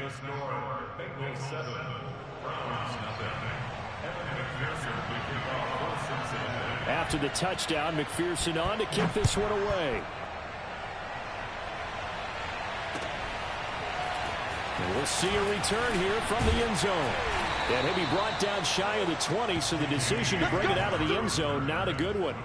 the score, Bengals 7, Browns nothing. After the touchdown, McPherson on to kick this one away. And we'll see a return here from the end zone. And he'll be brought down shy of the 20, so the decision to bring it out of the end zone, not a good one.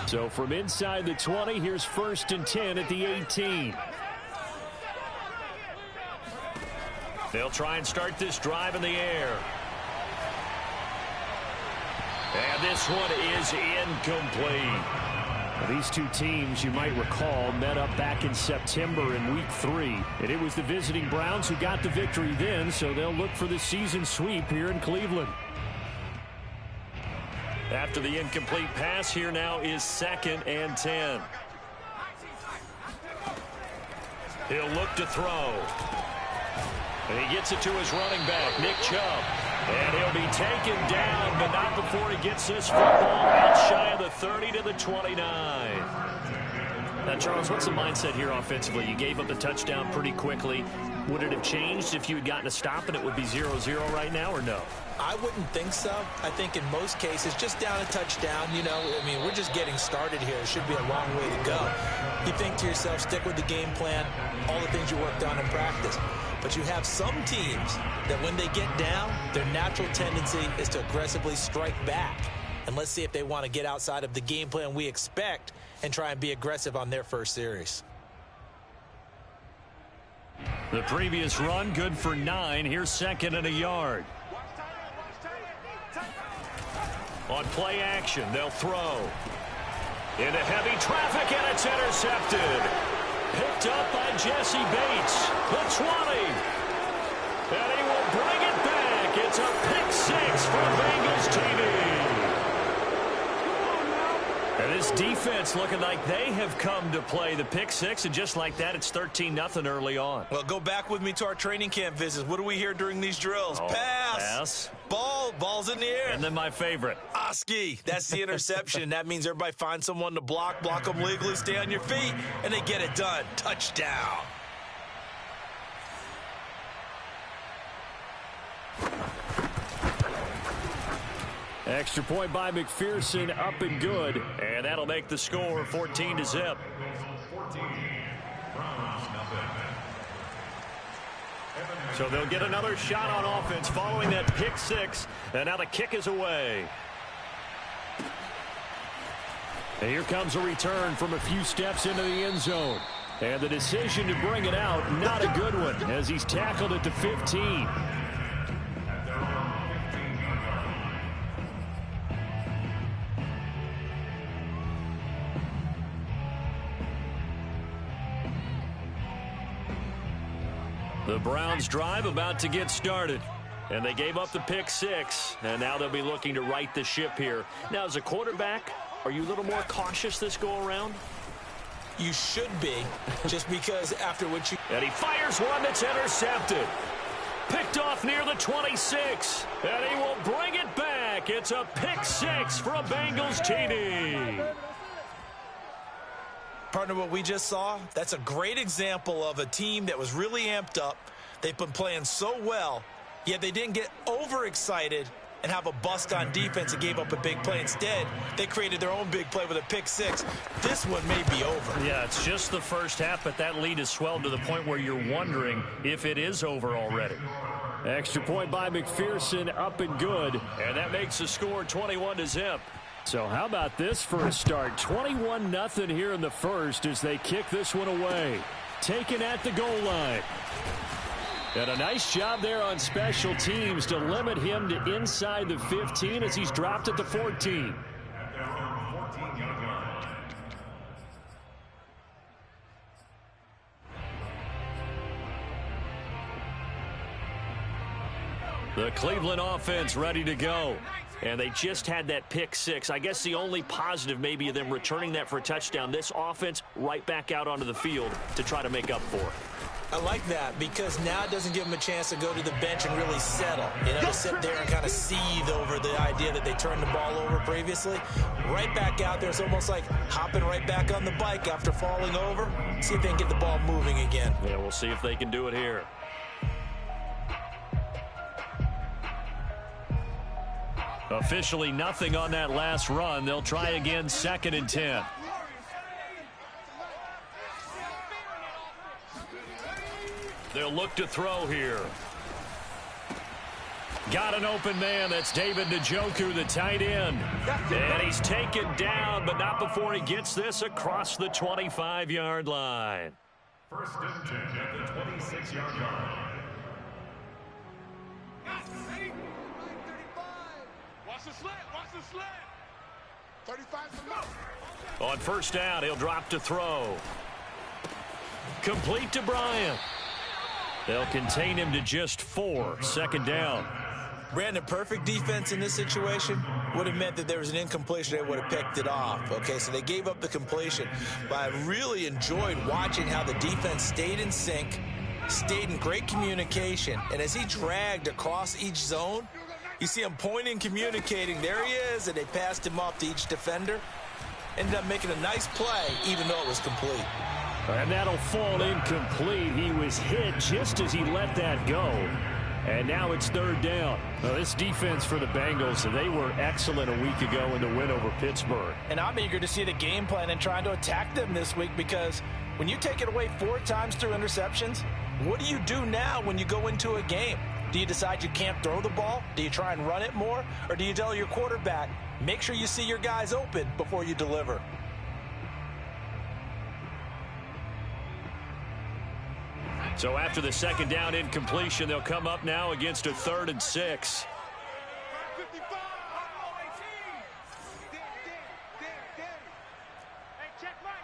So from inside the 20, here's 1st and 10 at the 18. They'll try and start this drive in the air. And this one is incomplete. Now, these two teams, you might recall, met up back in September in Week 3. And it was the visiting Browns who got the victory then, so they'll look for the season sweep here in Cleveland. After the incomplete pass, here now is 2nd and 10. He'll look to throw. And he gets it to his running back, Nick Chubb. And he'll be taken down, but not before he gets this football out shy of the 30 to the 29. Now, Charles, what's the mindset here offensively? You gave up the touchdown pretty quickly. Would it have changed if you had gotten a stop and it would be 0-0 right now, or no? I wouldn't think so. I think in most cases, just down a touchdown, you know, I mean, we're just getting started here. It should be a long way to go. You think to yourself, stick with the game plan, all the things you worked on in practice. But you have some teams that when they get down, their natural tendency is to aggressively strike back. And let's see if they want to get outside of the game plan we expect and try and be aggressive on their first series. The previous run, good for 9. Here's 2nd and a yard. On play action, they'll throw. Into heavy traffic, and it's intercepted. Picked up by Jesse Bates. The 20. And he will bring it back. It's a pick 6 for Bengals TD. And this defense looking like they have come to play the pick 6, and just like that, it's 13-0 early on. Well, go back with me to our training camp visits. What do we hear during these drills? Pass. Ball's in the air. And then my favorite. Oski. That's the interception. That means everybody finds someone to block them legally, stay on your feet, and they get it done. Touchdown. Extra point by McPherson, up and good. And that'll make the score 14-0. So they'll get another shot on offense following that pick 6. And now the kick is away. And here comes a return from a few steps into the end zone. And the decision to bring it out, not a good one, as he's tackled at the 15. The Browns drive about to get started. And they gave up the pick 6. And now they'll be looking to right the ship here. Now, as a quarterback, are you a little more cautious this go-around? You should be, just because after what you... And he fires one that's intercepted. Picked off near the 26. And he will bring it back. It's a pick 6 for a Bengals TD. Partner, what we just saw, that's a great example of a team that was really amped up. They've been playing so well, yet they didn't get overexcited and have a bust on defense and gave up a big play. Instead, they created their own big play with a pick 6. This one may be over. Yeah, it's just the first half, but that lead has swelled to the point where you're wondering if it is over already. Extra point by McPherson, up and good. And that makes the score 21-0. So how about this for a start? 21-0 here in the first as they kick this one away. Taken at the goal line. And a nice job there on special teams to limit him to inside the 15 as he's dropped at the 14. The Cleveland offense ready to go. And they just had that pick six. I guess the only positive maybe of them returning that for a touchdown. This offense right back out onto the field to try to make up for it. I like that because now it doesn't give them a chance to go to the bench and really settle. You know, to sit there and kind of seethe over the idea that they turned the ball over previously. Right back out there. It's almost like hopping right back on the bike after falling over. See if they can get the ball moving again. Yeah, we'll see if they can do it here. Officially nothing on that last run. They'll try again, 2nd and 10. They'll look to throw here. Got an open man. That's David Njoku, the tight end. And he's taken down, but not before he gets this across the 25-yard line. 1st and 10 at the 26-yard line. Watch the slant. Watch the slant. 35 to go. On 1st down, he'll drop to throw. Complete to Bryant. They'll contain him to just 4. 2nd down. Brandon, perfect defense in this situation would have meant that there was an incompletion. They would have picked it off. Okay, so they gave up the completion. But I really enjoyed watching how the defense stayed in sync, stayed in great communication. And as he dragged across each zone, you see him pointing, communicating. There he is, and they passed him off to each defender. Ended up making a nice play, even though it was complete. And that'll fall incomplete. He was hit just as he let that go. And now it's 3rd down. Now, this defense for the Bengals, they were excellent a week ago in the win over Pittsburgh. And I'm eager to see the game plan and trying to attack them this week because when you take it away 4 times through interceptions, what do you do now when you go into a game? Do you decide you can't throw the ball? Do you try and run it more? Or do you tell your quarterback, make sure you see your guys open before you deliver? So after the 2nd down incompletion, they'll come up now against a 3rd and 6. 55. Hey, check right.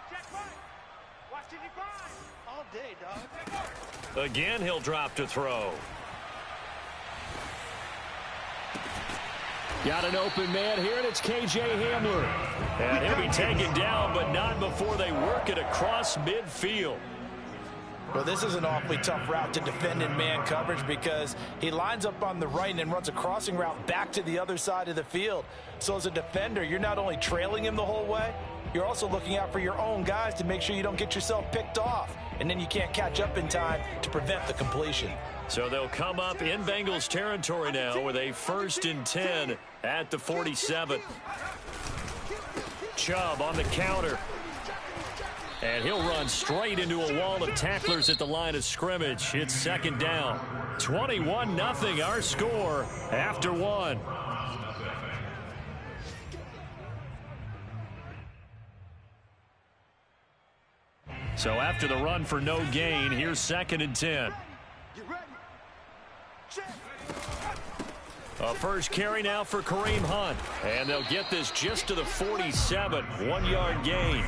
Watch it grind. All day, dog. Again, he'll drop to throw. Got an open man here, and it's K.J. Hamler. And he'll be taken down, but not before they work it across midfield. Well, this is an awfully tough route to defend in man coverage because he lines up on the right and then runs a crossing route back to the other side of the field. So as a defender, you're not only trailing him the whole way, you're also looking out for your own guys to make sure you don't get yourself picked off. And then you can't catch up in time to prevent the completion. So they'll come up in Bengals territory now with a 1st and 10 at the 47. Chubb on the counter. And he'll run straight into a wall of tacklers at the line of scrimmage. It's 2nd down. 21-0 our score after 1. So after the run for no gain, here's 2nd and 10. A first carry now for Kareem Hunt. And they'll get this just to the 47. 1-yard gain.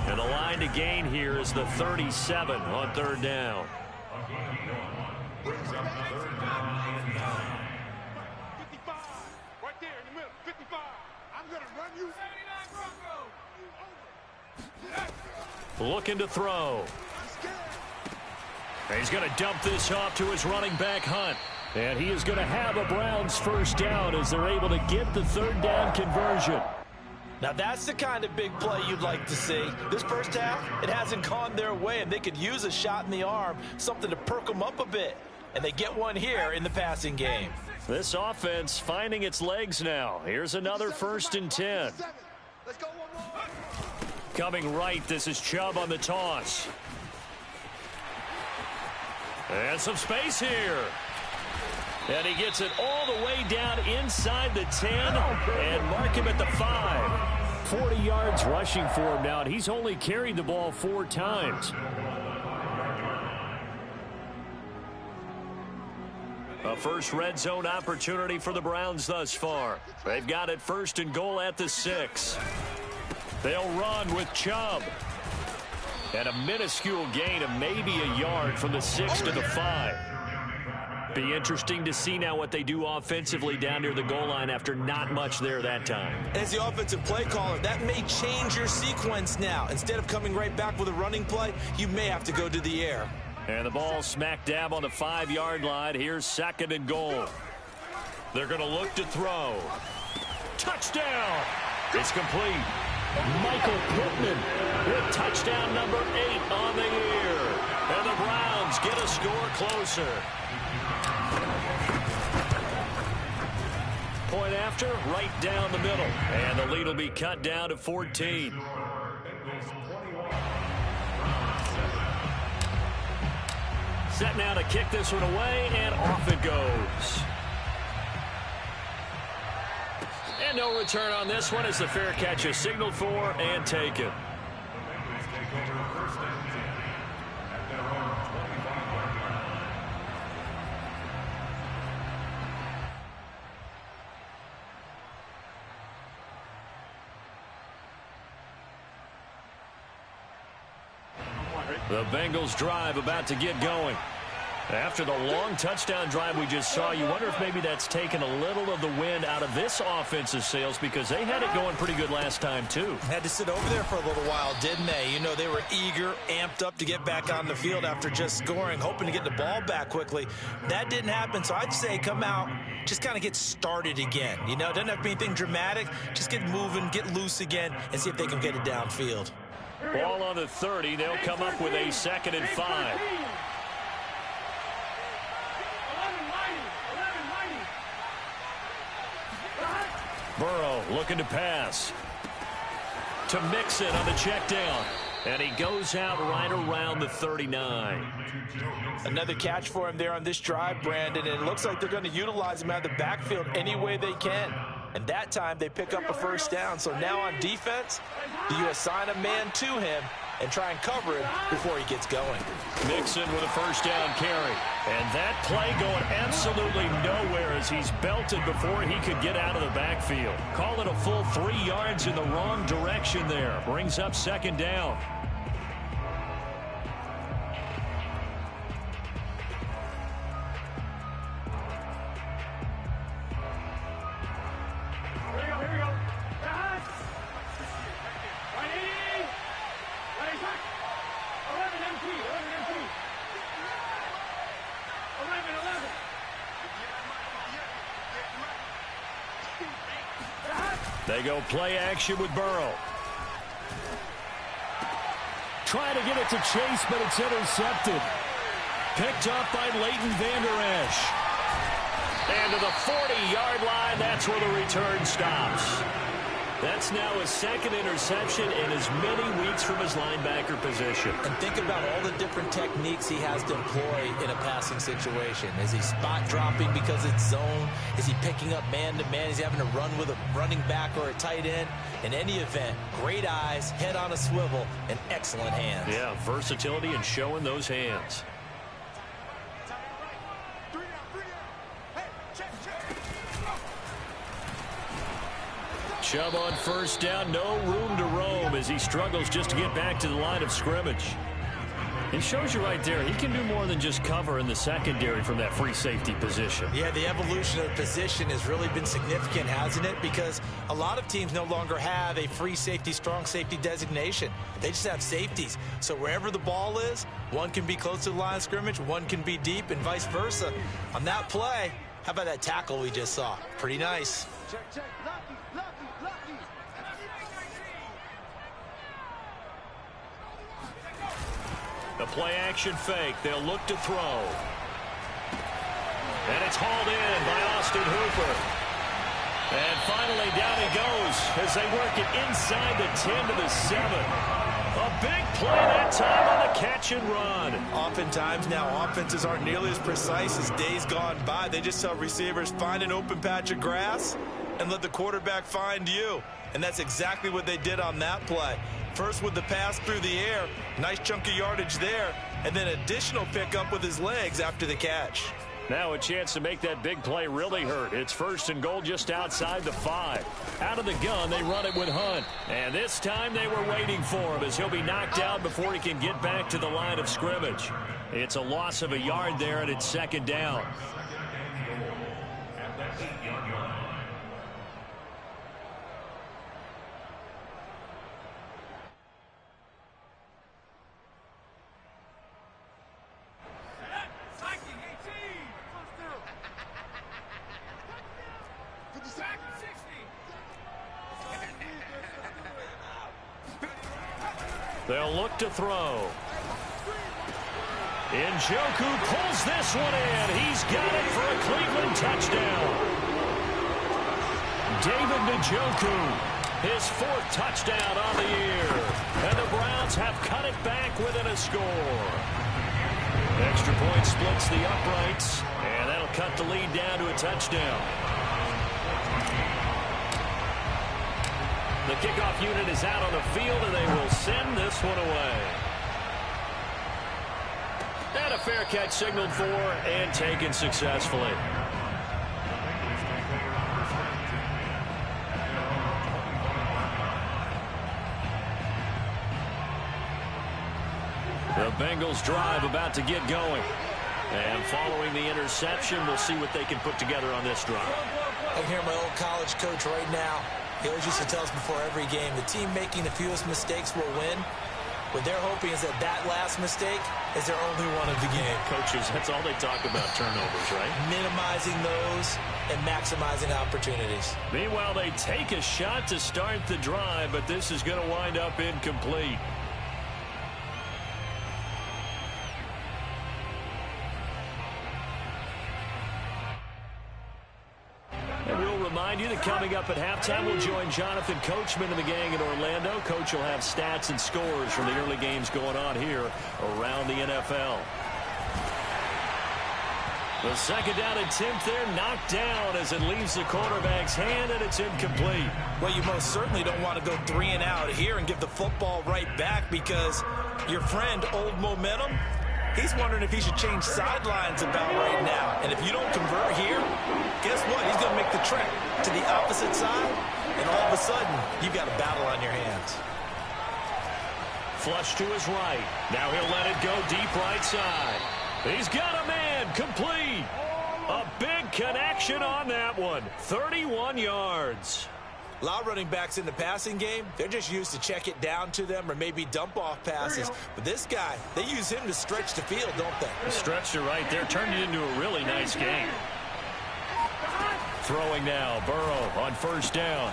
And the line to gain here is the 37 on 3rd down. 55. Right there in the middle. 55. I'm going to run you. 79 Broncos. Looking to throw. He's going to dump this off to his running back, Hunt. And he is going to have a Browns 1st down as they're able to get the 3rd down conversion. Now that's the kind of big play you'd like to see. This first half, it hasn't gone their way, and they could use a shot in the arm, something to perk them up a bit. And they get one here in the passing game. This offense finding its legs now. Here's another 1st and 10. Let's go one more. Coming right, this is Chubb on the toss. And some space here. And he gets it all the way down inside the 10 and mark him at the 5. 40 yards rushing for him now, and he's only carried the ball 4 times. A first red zone opportunity for the Browns thus far. They've got it 1st and goal at the 6. They'll run with Chubb. And a minuscule gain of maybe a yard from the 6 to the 5. Be interesting to see now what they do offensively down near the goal line after not much there that time. As the offensive play caller, that may change your sequence now. Instead of coming right back with a running play, you may have to go to the air. And the ball smack dab on the 5-yard line. Here's 2nd and goal. They're going to look to throw. Touchdown! It's complete. Michael Pittman with touchdown number 8 on the year. And the Browns get a score closer. Point after, right down the middle. And the lead will be cut down to 14. Set now to kick this one away, and off it goes. And no return on this one as the fair catch is signaled for and taken. The Bengals drive about to get going. After the long touchdown drive we just saw, you wonder if maybe that's taken a little of the wind out of this offense's sails because they had it going pretty good last time, too. Had to sit over there for a little while, didn't they? You know, they were eager, amped up to get back on the field after just scoring, hoping to get the ball back quickly. That didn't happen, so I'd say come out, just kind of get started again. You know, it doesn't have to be anything dramatic. Just get moving, get loose again, and see if they can get it downfield. Ball on the 30. They'll come up with a 2nd and 5. Burrow looking to pass. To Mixon on the check down. And he goes out right around the 39. Another catch for him there on this drive, Brandon, and it looks like they're going to utilize him out of the backfield any way they can. And that time they pick up a first down. So now on defense, do you assign a man to him and try and cover him before he gets going? Mixon with a first down carry. And that play going absolutely nowhere as he's belted before he could get out of the backfield. Call it a full 3 yards in the wrong direction there. Brings up 2nd down. They go play action with Burrow. Trying to get it to Chase, but it's intercepted. Picked up by Leighton Vander Esch. And to the 40-yard line, that's where the return stops. That's now his 2nd interception in as many weeks from his linebacker position. And think about all the different techniques he has to employ in a passing situation. Is he spot dropping because it's zone? Is he picking up man-to-man? Is he having to run with a running back or a tight end? In any event, great eyes, head on a swivel, and excellent hands. Yeah, versatility and showing those hands. Chubb on first down, no room to roam as he struggles just to get back to the line of scrimmage. He shows you right there, he can do more than just cover in the secondary from that free safety position. Yeah, the evolution of the position has really been significant, hasn't it? Because a lot of teams no longer have a free safety, strong safety designation. They just have safeties. So wherever the ball is, one can be close to the line of scrimmage, one can be deep, and vice versa. On that play, how about that tackle we just saw? Pretty nice. Check, check. Lucky, lucky, lucky. The play action fake. They'll look to throw. And it's hauled in by Austin Hooper. And finally down he goes as they work it inside the 10 to the 7. A big play that time on the catch and run. Oftentimes now offenses aren't nearly as precise as days gone by. They just tell receivers, find an open patch of grass and let the quarterback find you. And that's exactly what they did on that play. First with the pass through the air, nice chunk of yardage there, and then additional pickup with his legs after the catch. Now a chance to make that big play really hurt. It's 1st and goal just outside the 5. Out of the gun, they run it with Hunt. And this time they were waiting for him as he'll be knocked out before he can get back to the line of scrimmage. It's a loss of a yard there, and it's 2nd down. They'll look to throw. Njoku pulls this one in. He's got it for a Cleveland touchdown. David Njoku, his 4th touchdown on the year. And the Browns have cut it back within a score. Extra point splits the uprights, and that'll cut the lead down to a touchdown. The kickoff unit is out on the field, and they will send this one away. And a fair catch signaled for and taken successfully. The Bengals drive about to get going. And following the interception, we'll see what they can put together on this drive. I hear my old college coach right now. He always used to tell us before every game, the team making the fewest mistakes will win. What they're hoping is that last mistake is their only one of the game. Coaches, that's all they talk about, turnovers, right? Minimizing those and maximizing opportunities. Meanwhile, they take a shot to start the drive, but this is going to wind up incomplete. And we'll remind you that coming up at halftime, we'll join Jonathan Coachman and the gang in Orlando. Coach will have stats and scores from the early games going on here around the NFL. The second down attempt there knocked down as it leaves the quarterback's hand, and it's incomplete. Well, you most certainly don't want to go 3 and out here and give the football right back, because your friend, Old Momentum, he's wondering if he should change sidelines about right now. And if you don't convert here, guess what? He's going to make the trek to the opposite side, and all of a sudden, you've got a battle on your hands. Flush to his right. Now he'll let it go deep right side. He's got a man, complete. A big connection on that one. 31 yards. A lot of running backs in the passing game, they're just used to check it down to them or maybe dump off passes. But this guy, they use him to stretch the field, don't they? Stretched it right there, turned it into a really nice game. Throwing now, Burrow on first down.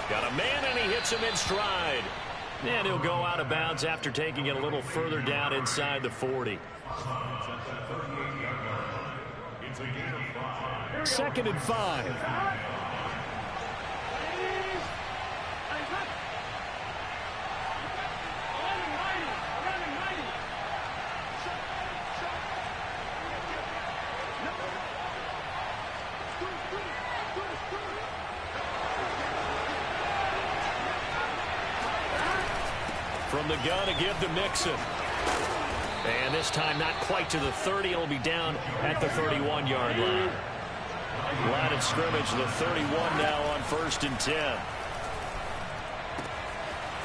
Got a man, and he hits him in stride. And he'll go out of bounds after taking it a little further down inside the 40. 2nd and 5. From the gun to give to Mixon. And this time not quite to the 30. It'll be down at the 31-yard line. Line of scrimmage, the 31 now on 1st and 10.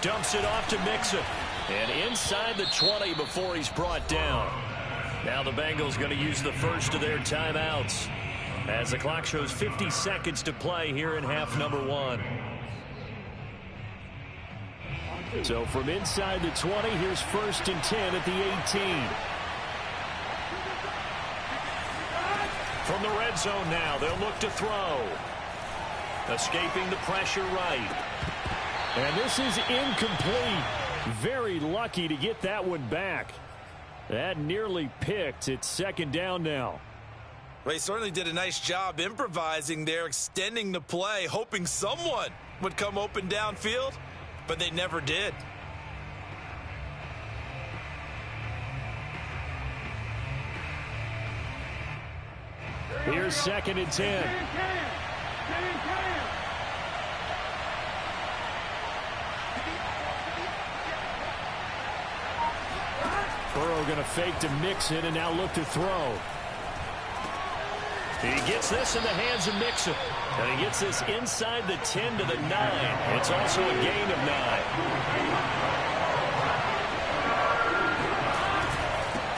Dumps it off to Mixon. And inside the 20 before he's brought down. Now the Bengals going to use the first of their timeouts as the clock shows 50 seconds to play here in half number 1. So from inside the 20, here's 1st and 10 at the 18. From the red zone now, they'll look to throw. Escaping the pressure right. And this is incomplete. Very lucky to get that one back. That nearly picked. It's 2nd down now. Well, he certainly did a nice job improvising there, extending the play, hoping someone would come open downfield. But they never did. Here's 2nd and 10. Burrow going to fake to Mixon and now look to throw. He gets this in the hands of Mixon. And he gets this inside the 10 to the 9. It's also a gain of 9.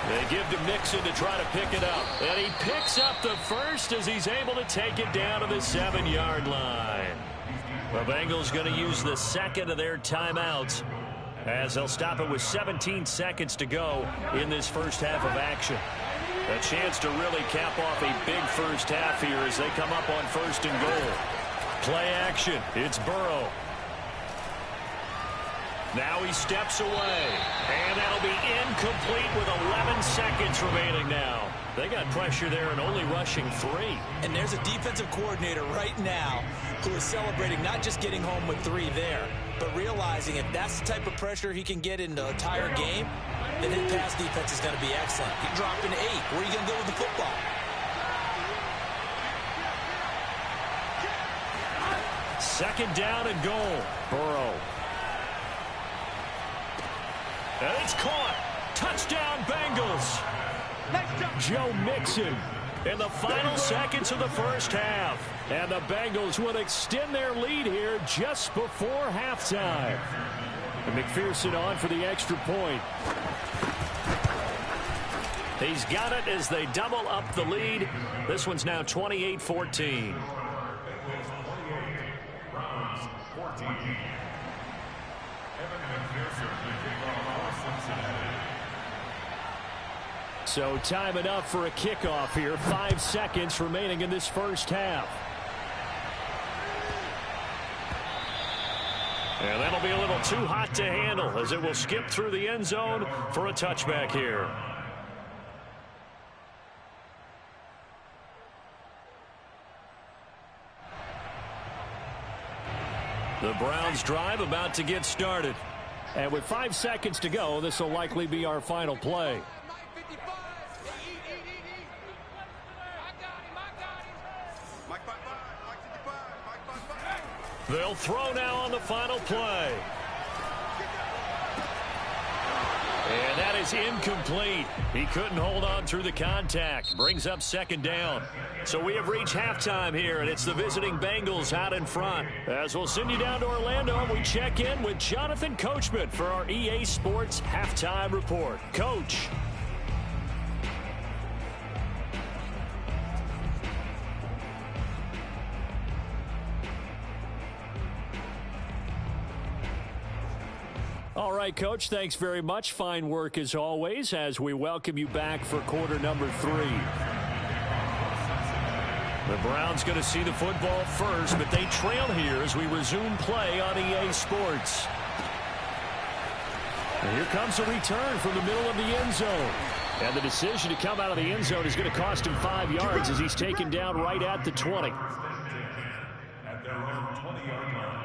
They give to Mixon to try to pick it up. And he picks up the first as he's able to take it down to the 7-yard line. The Bengals going to use the 2nd of their timeouts as they'll stop it with 17 seconds to go in this first half of action. A chance to really cap off a big first half here as they come up on 1st and goal. Play action. It's Burrow. Now he steps away. And that'll be incomplete with 11 seconds remaining now. They got pressure there and only rushing 3. And there's a defensive coordinator right now who is celebrating not just getting home with 3 there, but realizing if that's the type of pressure he can get in the entire game, then his pass defense is going to be excellent. He dropped an 8. Where are you going to go with the football? Second down and goal. Burrow. And it's caught. Touchdown, Bengals. Joe Mixon in the final seconds of the first half. And the Bengals will extend their lead here just before halftime. And McPherson on for the extra point. He's got it as they double up the lead. This one's now 28-14. So time enough for a kickoff here. 5 seconds remaining in this first half. And that'll be a little too hot to handle as it will skip through the end zone for a touchback here. The Browns drive about to get started. And with 5 seconds to go, this will likely be our final play. They'll throw now on the final play. And that is incomplete. He couldn't hold on through the contact. Brings up second down. So we have reached halftime here, and it's the visiting Bengals out in front. As we'll send you down to Orlando, we check in with Jonathan Coachman for our EA Sports Halftime Report. Coach. All right, Coach, thanks very much. Fine work as always as we welcome you back for quarter number 3. The Browns going to see the football first, but they trail here as we resume play on EA Sports. And here comes a return from the middle of the end zone. And the decision to come out of the end zone is going to cost him 5 yards as he's taken down right at the 20. At their own 20-yard line.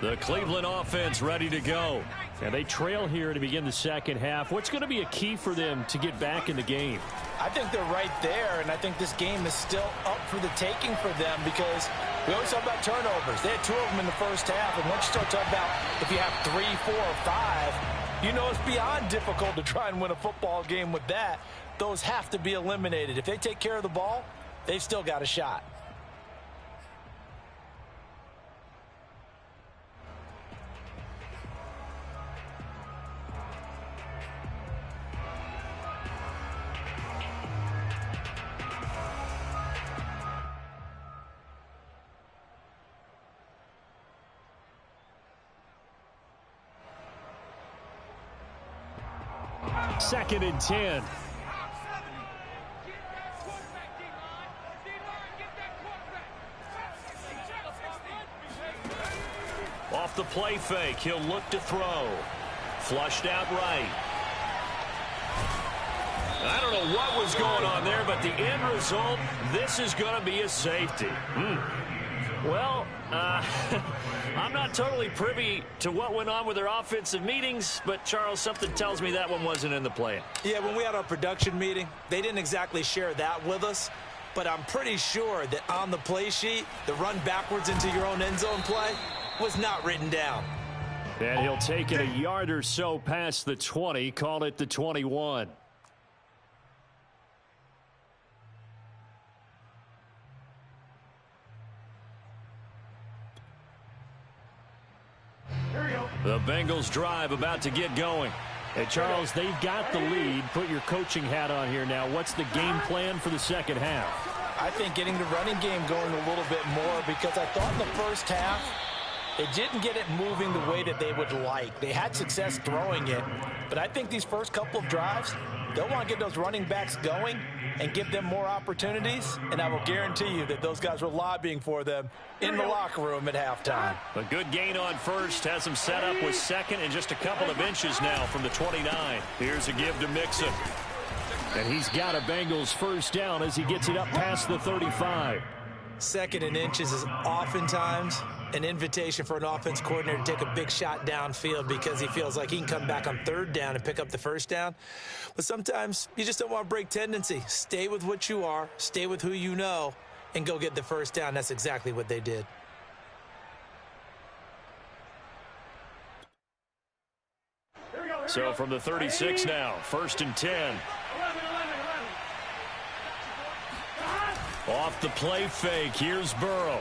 The Cleveland offense ready to go. And they trail here to begin the second half. What's going to be a key for them to get back in the game? I think they're right there, and I think this game is still up for the taking for them because we always talk about turnovers. They had 2 of them in the first half, and once you start talking about if you have 3, 4, or 5, you know it's beyond difficult to try and win a football game with that. Those have to be eliminated. If they take care of the ball, they've still got a shot. Second and 10. Off the play fake, he'll look to throw. Flushed out right. I don't know what was going on there, but the end result, this is going to be a safety. Well, I'm not totally privy to what went on with their offensive meetings, but, Charles, something tells me that one wasn't in the plan. Yeah, when we had our production meeting, they didn't exactly share that with us, but I'm pretty sure that on the play sheet, the run backwards into your own end zone play was not written down. And he'll take it a yard or so past the 20, call it the 21. The Bengals drive about to get going. Hey, Charles, they've got the lead. Put your coaching hat on here now. What's the game plan for the second half? I think getting the running game going a little bit more because I thought in the first half They didn't get it moving the way that they would like. They had success throwing it, but I think these first couple of drives, they'll want to get those running backs going and give them more opportunities, and I will guarantee you that those guys were lobbying for them in the locker room at halftime. A good gain on first, has him set up with second and just a couple of inches now from the 29. Here's a give to Mixon. And he's got a Bengals first down as he gets it up past the 35. Second and inches is oftentimes an invitation for an offense coordinator to take a big shot downfield because he feels like he can come back on third down and pick up the first down. But sometimes you just don't want to break tendency. Stay with what you are, stay with who you know, and go get the first down. That's exactly what they did. So from the 36 now, first and 10. Off the play fake, here's Burrow.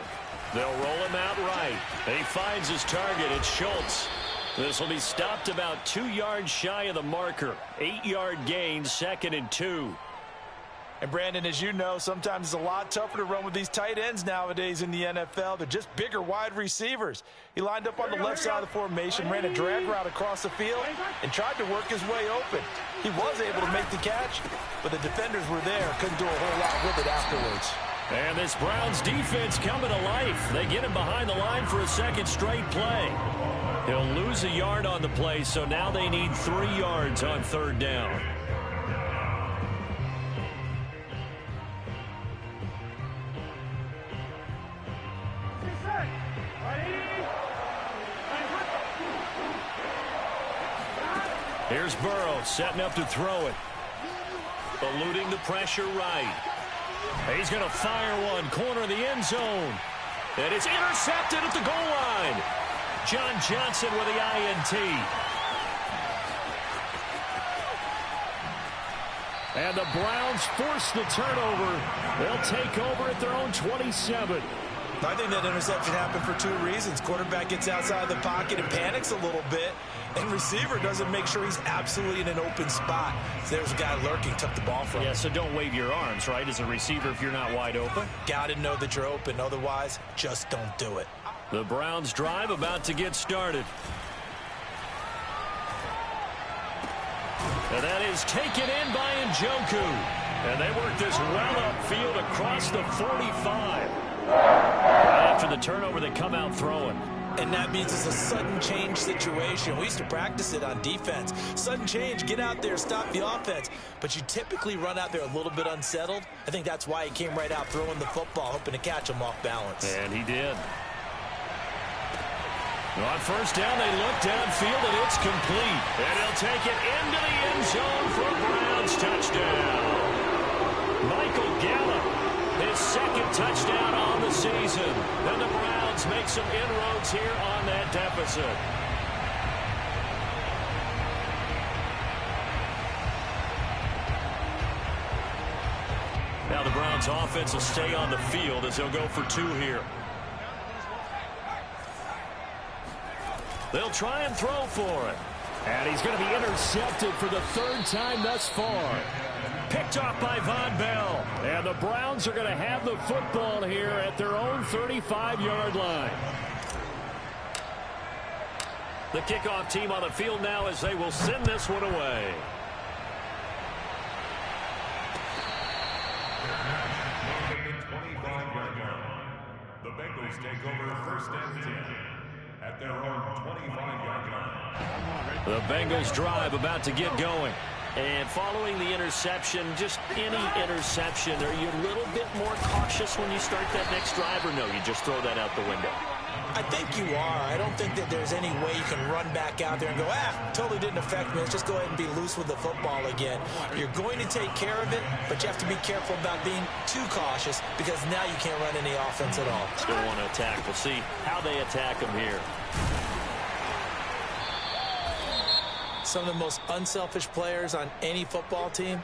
They'll roll him out right. He finds his target. It's Schultz. This will be stopped about 2 yards shy of the marker. 8-yard gain, second and 2. And Brandon, as you know, sometimes it's a lot tougher to run with these tight ends nowadays in the NFL. They're just bigger wide receivers. He lined up on the left side of the formation, ran a drag route across the field, and tried to work his way open. He was able to make the catch, but the defenders were there, couldn't do a whole lot with it afterwards. And this Browns defense coming to life. They get him behind the line for a second straight play. He'll lose a yard on the play, so now they need 3 yards on third down. Here's Burrow setting up to throw it. Eluding the pressure right. He's going to fire one, corner of the end zone. And it's intercepted at the goal line. John Johnson with the INT. And the Browns force the turnover. They'll take over at their own 27. I think that interception happened for 2 reasons. Quarterback gets outside the pocket and panics a little bit, and receiver doesn't make sure he's absolutely in an open spot. So there's a guy lurking, took the ball from him. Yeah, so don't wave your arms, right, as a receiver if you're not wide open. Got to know that you're open. Otherwise, just don't do it. The Browns drive about to get started. And that is taken in by Njoku. And they work this well upfield across the 45. Right after the turnover, they come out throwing. And that means it's a sudden change situation. We used to practice it on defense. Sudden change, get out there, stop the offense. But you typically run out there a little bit unsettled. I think that's why he came right out throwing the football, hoping to catch him off balance. And he did. On first down, they look downfield, and it's complete. And he'll take it into the end zone for a Browns touchdown. Michael Gallup, his second touchdown on the season. And the Browns make some inroads here on that deficit. Now the Browns offense will stay on the field as they'll go for 2 here. They'll try and throw for it. And he's going to be intercepted for the 3rd time thus far. Picked off by Von Bell. And the Browns are going to have the football here at their own 35-yard line. The kickoff team on the field now as they will send this one away. The Bengals take over first and 10 at their own 25-yard line. The Bengals drive about to get going. And following the interception, just any interception, are you a little bit more cautious when you start that next drive, or no, you just throw that out the window? I think you are. I don't think that there's any way you can run back out there and go, totally didn't affect me. Let's just go ahead and be loose with the football again. You're going to take care of it, but you have to be careful about being too cautious because now you can't run any offense at all. Still want to attack. We'll see how they attack them here. Some of the most unselfish players on any football team,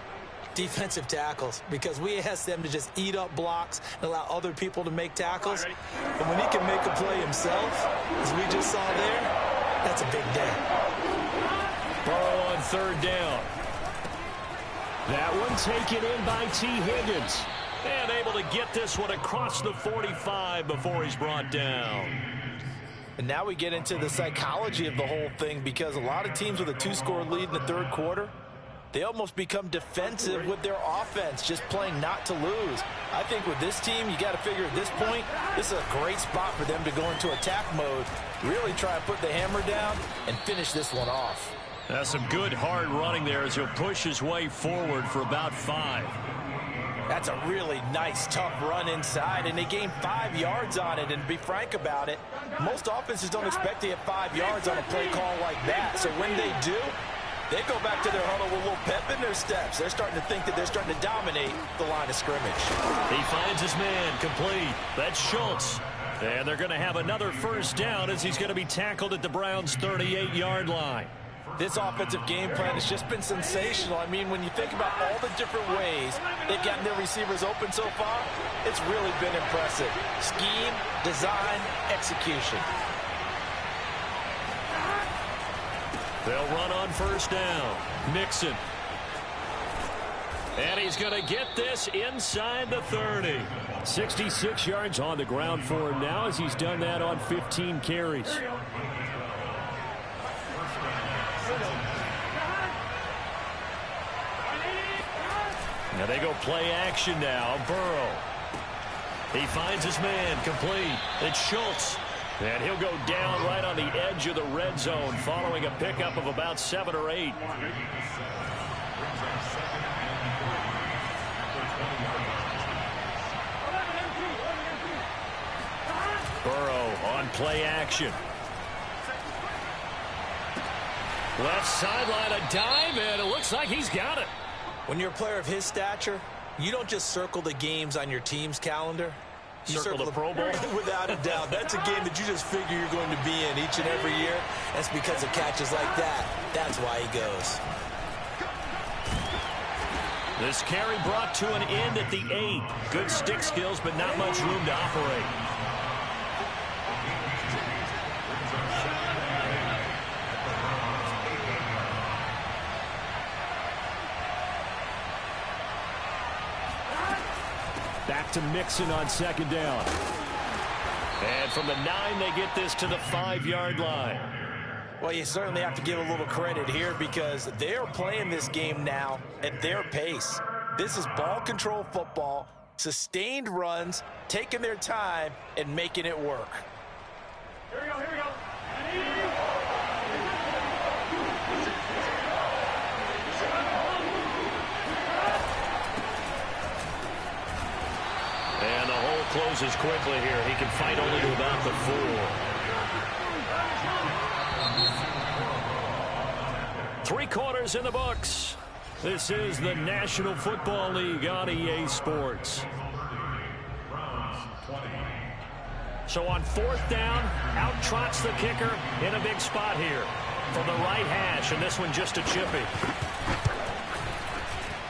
defensive tackles, because we ask them to just eat up blocks and allow other people to make tackles. And when he can make a play himself, as we just saw there, that's a big day. Burrow on 3rd down. That one taken in by T. Higgins. And able to get this one across the 45 before he's brought down. And now we get into the psychology of the whole thing, because a lot of teams with a 2-score lead in the third quarter, they almost become defensive with their offense, just playing not to lose. I think with this team, you got to figure at this point, this is a great spot for them to go into attack mode, really try to put the hammer down and finish this one off. That's some good hard running there as he'll push his way forward for about 5. That's a really nice, tough run inside, and they gained 5 yards on it. And to be frank about it, most offenses don't expect to get 5 yards on a play call like that. So when they do, they go back to their huddle with a little pep in their steps. They're starting to think that they're starting to dominate the line of scrimmage. He finds his man, complete. That's Schultz. And they're going to have another first down as he's going to be tackled at the Browns' 38-yard line. This offensive game plan has just been sensational. I mean, when you think about all the different ways they've gotten their receivers open so far, it's really been impressive. Scheme, design, execution. They'll run on first down. Mixon. And he's going to get this inside the 30. 66 yards on the ground for him now as he's done that on 15 carries. Now they go play action now. Burrow. He finds his man, complete. It's Schultz. And he'll go down right on the edge of the red zone following a pickup of about 7 or 8. Burrow on play action. Left sideline, a dive, and it looks like he's got it. When you're a player of his stature, you don't just circle the games on your team's calendar. You circle the Pro Bowl? Without a doubt. That's a game that you just figure you're going to be in each and every year. That's because of catches like that. That's why he goes. This carry brought to an end at the 8. Good stick skills, but not much room to operate. Back to Mixon on second down. And from the 9, they get this to the 5-yard line. Well, you certainly have to give a little credit here because they are playing this game now at their pace. This is ball control football, sustained runs, taking their time, and making it work. Here we go, here we go. And the hole closes quickly here. He can fight only to about the 4. 3 quarters in the books. This is the National Football League on EA Sports. So on 4th down, out trots the kicker in a big spot here from the right hash, and this one just a chippy.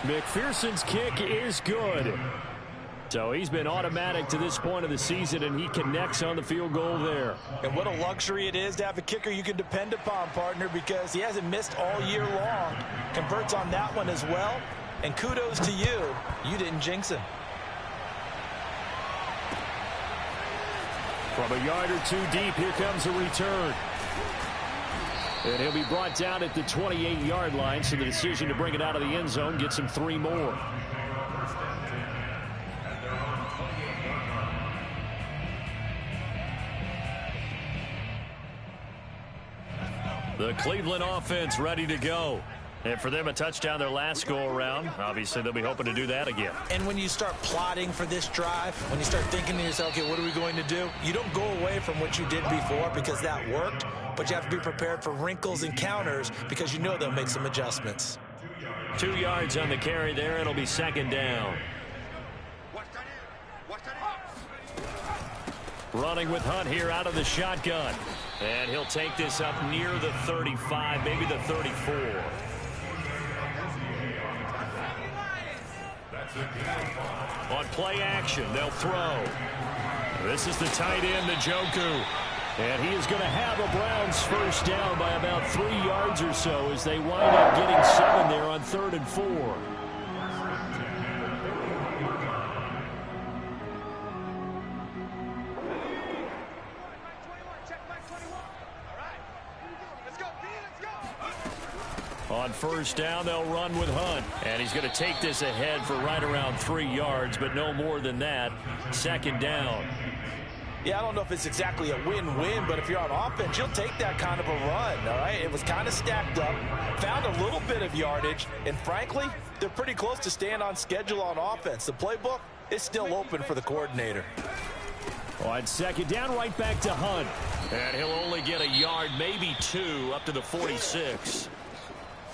McPherson's kick is good. So he's been automatic to this point of the season, and he connects on the field goal there. And what a luxury it is to have a kicker you can depend upon, partner, because he hasn't missed all year long. Converts on that one as well. And kudos to you. You didn't jinx him. From a yard or 2 deep, here comes a return. And he'll be brought down at the 28-yard line, so the decision to bring it out of the end zone gets him 3 more. The Cleveland offense ready to go. And for them, a touchdown their last go-around. Obviously, they'll be hoping to do that again. And when you start plotting for this drive, when you start thinking to yourself, okay, what are we going to do? You don't go away from what you did before because that worked, but you have to be prepared for wrinkles and counters because you know they'll make some adjustments. 2 yards on the carry there. It'll be 2nd down. Running with Hunt here out of the shotgun. And he'll take this up near the 35, maybe the 34. On play action, they'll throw. This is the tight end, Njoku. And he is going to have a Browns first down by about 3 yards or so as they wind up getting 7 there on 3rd and 4. On first down, they'll run with Hunt. And he's going to take this ahead for right around 3 yards, but no more than that. Second down. Yeah, I don't know if it's exactly a win-win, but if you're on offense, you'll take that kind of a run, all right? It was kind of stacked up, found a little bit of yardage, and frankly, they're pretty close to staying on schedule on offense. The playbook is still open for the coordinator. On second down, right back to Hunt. And he'll only get a yard, maybe 2, up to the 46.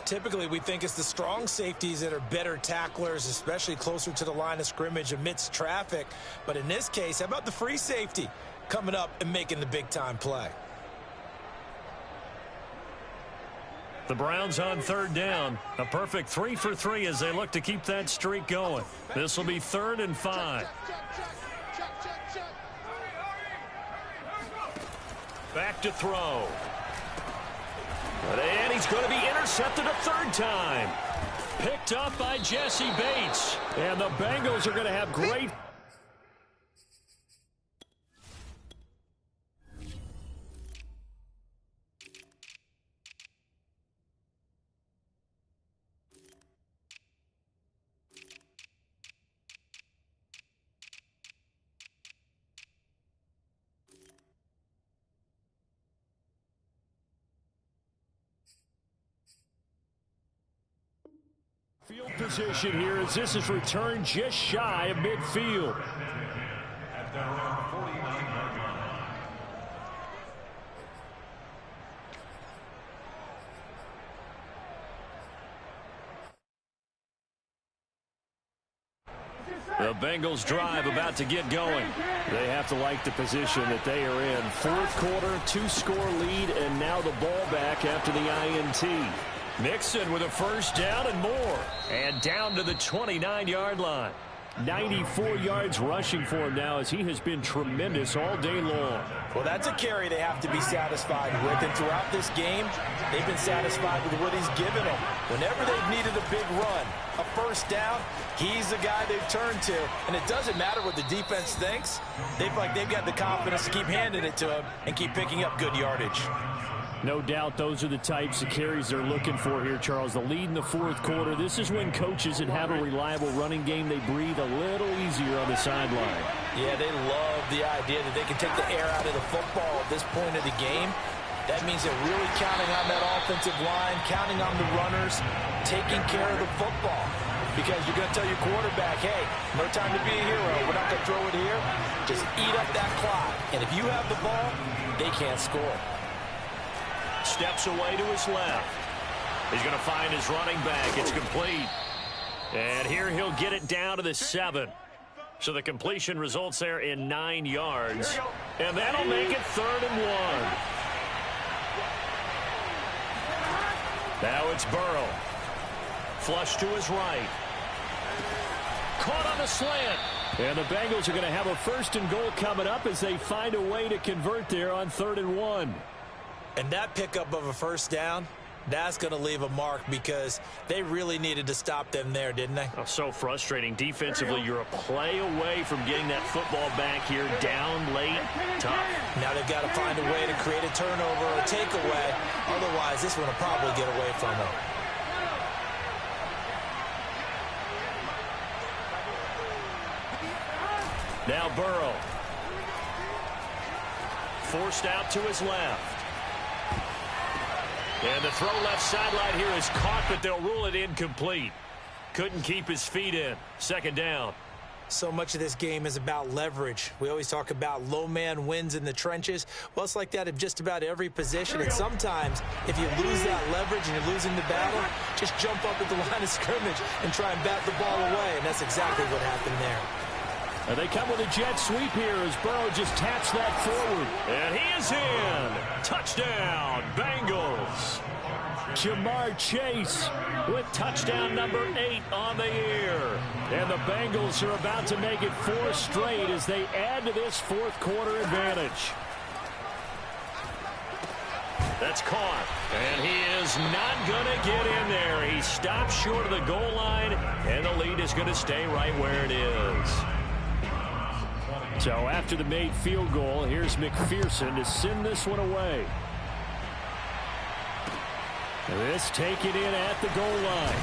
Typically, we think it's the strong safeties that are better tacklers, especially closer to the line of scrimmage amidst traffic. But in this case, how about the free safety coming up and making the big-time play? The Browns on third down. A perfect 3 for 3 as they look to keep that streak going. This will be 3rd and 5. Back to throw. And he's going to be intercepted a third time. Picked up by Jesse Bates. And the Bengals are going to have great... field position here as this is returned just shy of midfield. At their own 49-yard line. The Bengals drive about to get going. They have to like the position that they are in. Fourth quarter, 2-score lead, and now the ball back after the INT. Mixon with a first down and more. And down to the 29-yard line. 94 yards rushing for him now as he has been tremendous all day long. Well, that's a carry they have to be satisfied with. And throughout this game, they've been satisfied with what he's given them. Whenever they've needed a big run, a first down, he's the guy they've turned to. And it doesn't matter what the defense thinks. They've got the confidence to keep handing it to him and keep picking up good yardage. No doubt those are the types of carries they're looking for here, Charles. The lead in the fourth quarter. This is when coaches that have a reliable running game, they breathe a little easier on the sideline. Yeah, they love the idea that they can take the air out of the football at this point of the game. That means they're really counting on that offensive line, counting on the runners, taking care of the football. Because you're going to tell your quarterback, hey, no time to be a hero. We're not going to throw it here. Just eat up that clock. And if you have the ball, they can't score. Steps away to his left. He's going to find his running back. It's complete. And here he'll get it down to the 7. So the completion results there in 9 yards. And that'll make it 3rd and 1. Now it's Burrow. Flush to his right. Caught on the slant. And the Bengals are going to have a 1st and goal coming up as they find a way to convert there on 3rd and 1. And that pickup of a first down, that's going to leave a mark because they really needed to stop them there, didn't they? Oh, so frustrating. Defensively, you're a play away from getting that football back here down late. Tough. Now they've got to find a way to create a turnover or a takeaway. Otherwise, this one will probably get away from them. Now Burrow. Forced out to his left. And the throw left sideline here is caught, but they'll rule it incomplete. Couldn't keep his feet in. 2nd down. So much of this game is about leverage. We always talk about low man wins in the trenches. Well, it's like that in just about every position. And sometimes, if you lose that leverage and you're losing the battle, just jump up at the line of scrimmage and try and bat the ball away. And that's exactly what happened there. And they come with a jet sweep here as Burrow just taps that forward. And he is in. Touchdown, Bengals. Jamar Chase with touchdown number 8 on the year. And the Bengals are about to make it 4 straight as they add to this fourth quarter advantage. That's caught. And he is not going to get in there. He stops short of the goal line, and the lead is going to stay right where it is. So after the made field goal, here's McPherson to send this one away. This taken in at the goal line.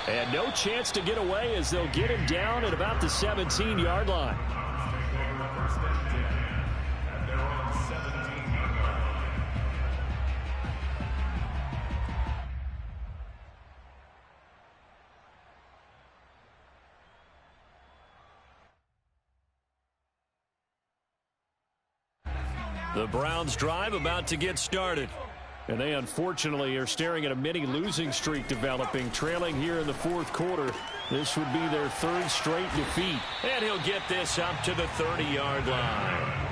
And no chance to get away as they'll get him down at about the 17-yard line. First and 10 at their own 17-yard line. The Browns drive about to get started. And they unfortunately are staring at a mini losing streak developing, trailing here in the fourth quarter. This would be their third straight defeat. And he'll get this up to the 30-yard line.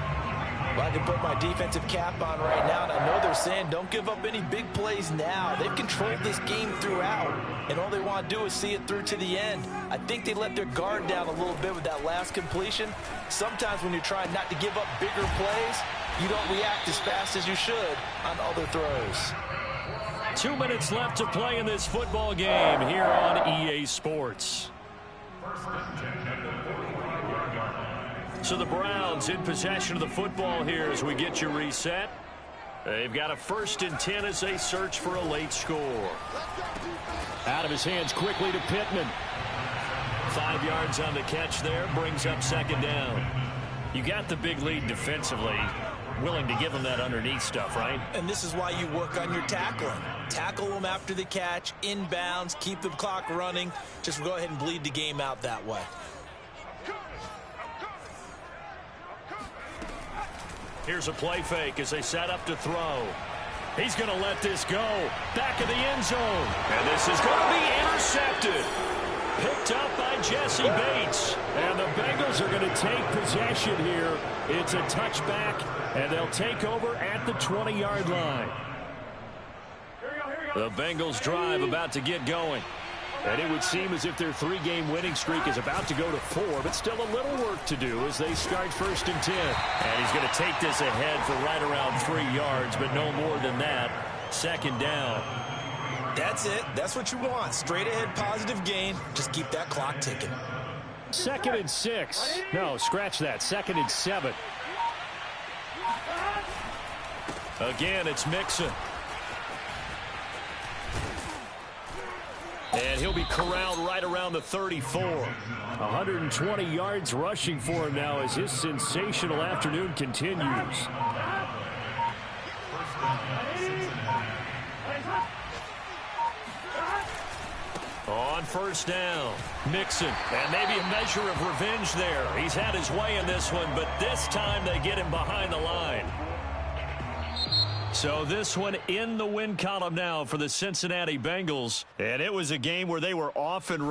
Well, I can put my defensive cap on right now, and I know they're saying don't give up any big plays now. They've controlled this game throughout, and all they want to do is see it through to the end. I think they let their guard down a little bit with that last completion. Sometimes when you're trying not to give up bigger plays, you don't react as fast as you should on other throws. 2 minutes left to play in this football game here on EA Sports. So the Browns in possession of the football here as we get you reset. They've got a 1st and 10 as they search for a late score. Out of his hands quickly to Pittman. 5 yards on the catch there, brings up 2nd down. You got the big lead defensively. Willing to give them that underneath stuff, right? And this is why you work on your tackling. Tackle them after the catch, inbounds, keep the clock running. Just go ahead and bleed the game out that way. Here's a play fake as they set up to throw. He's going to let this go. Back of the end zone. And this is going to be intercepted. Picked up by Jesse Bates. And the Bengals are going to take possession here. It's a touchback, and they'll take over at the 20-yard line. The Bengals drive about to get going. And it would seem as if their 3-game winning streak is about to go to 4, but still a little work to do as they start 1st and 10. And he's going to take this ahead for right around 3 yards, but no more than that. 2nd down. That's it. That's what you want. Straight ahead positive gain. Just keep that clock ticking. 2nd and 6. No, scratch that. 2nd and 7. Again, it's Mixon. And he'll be corralled right around the 34. 120 yards rushing for him now as his sensational afternoon continues. On 1st down, Mixon. And maybe a measure of revenge there. He's had his way in this one, but this time they get him behind the line. So this one in the win column now for the Cincinnati Bengals. And it was a game where they were often